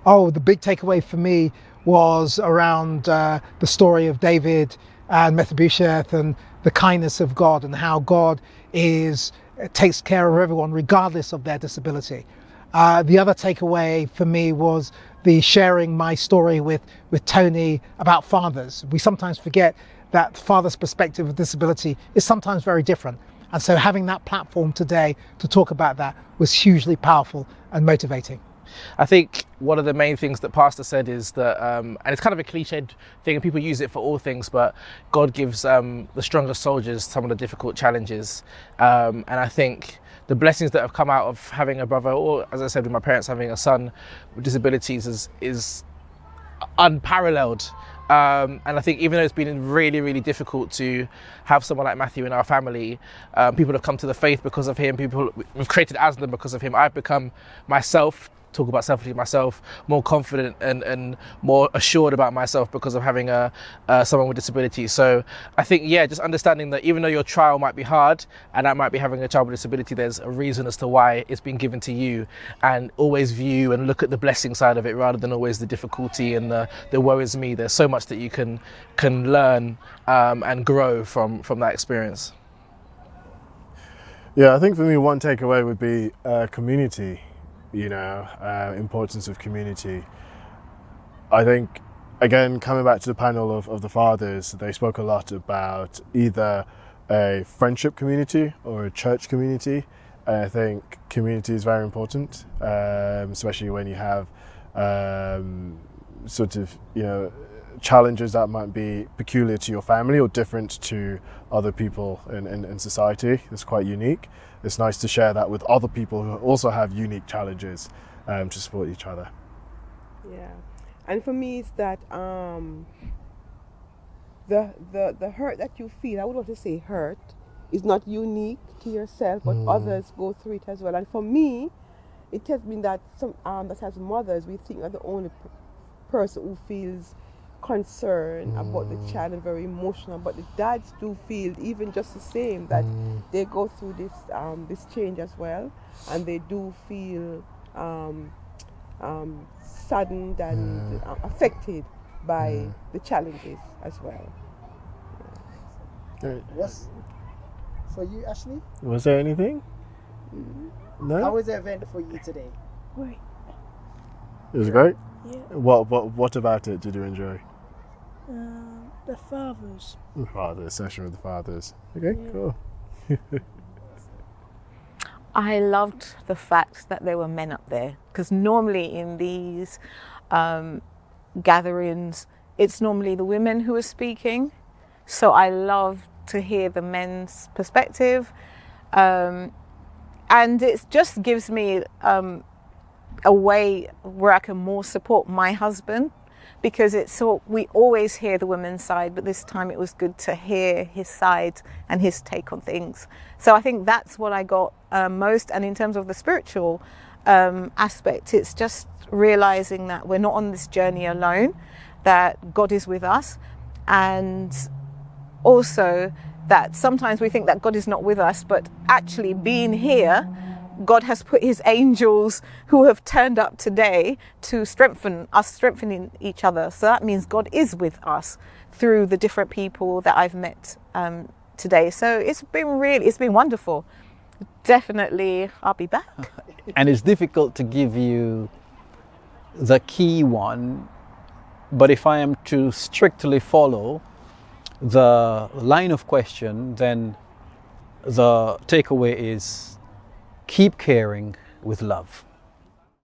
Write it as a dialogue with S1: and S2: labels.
S1: Oh, the big takeaway for me was around the story of David and Mephibosheth and the kindness of God and how God takes care of everyone regardless of their disability. The other takeaway for me was the sharing my story with Tony about fathers. We sometimes forget that father's perspective of disability is sometimes very different. And so having that platform today to talk about that was hugely powerful and motivating.
S2: I think one of the main things that Pastor said is that, and it's kind of a cliched thing and people use it for all things, but God gives the strongest soldiers some of the difficult challenges. And I think the blessings that have come out of having a brother, or as I said with my parents, having a son with disabilities is unparalleled. And I think even though it's been really, really difficult to have someone like Matthew in our family, people have come to the faith because of him. We've created ASNA because of him. I've become myself, talk about selfishly myself, more confident and more assured about myself because of having someone with disability. So I think, just understanding that even though your trial might be hard and that might be having a child with disability, there's a reason as to why it's been given to you, and always view and look at the blessing side of it rather than always the difficulty and the woe is me. There's so much that you can learn and grow from that experience.
S3: Yeah, I think for me, one takeaway would be community. Importance of community. I think, again, coming back to the panel of the fathers, they spoke a lot about either a friendship community or a church community. And I think community is very important, especially when you have challenges that might be peculiar to your family or different to other people in society. It's quite unique. It's nice to share that with other people who also have unique challenges to support each other.
S4: Yeah, and for me it's that the hurt that you feel, I would want to say hurt, is not unique to yourself, but others go through it as well. And for me, it has been that that as mothers, we think we're the only person who feels concern about the child and very emotional, but the dads do feel even just the same, that they go through this change as well, and they do feel saddened and affected by the challenges as well.
S5: Yes. For you, Ashley?
S3: Was there anything? No?
S5: How was the event for you today?
S4: Great.
S3: It was great?
S4: Yeah.
S3: What about it did you enjoy?
S6: The fathers.
S3: The session with the fathers. Okay, cool.
S7: I loved the fact that there were men up there, because normally in these gatherings, it's normally the women who are speaking. So I love to hear the men's perspective. And it just gives me a way where I can more support my husband, because we always hear the women's side, but this time it was good to hear his side and his take on things. So I think that's what I got most. And in terms of the spiritual aspect, it's just realizing that we're not on this journey alone, that God is with us, and also that sometimes we think that God is not with us, but actually being here, God has put his angels who have turned up today to strengthening each other. So that means God is with us through the different people that I've met today. So it's been wonderful. Definitely, I'll be back.
S8: And it's difficult to give you the key one, but if I am to strictly follow the line of question, then the takeaway is keep caring with love.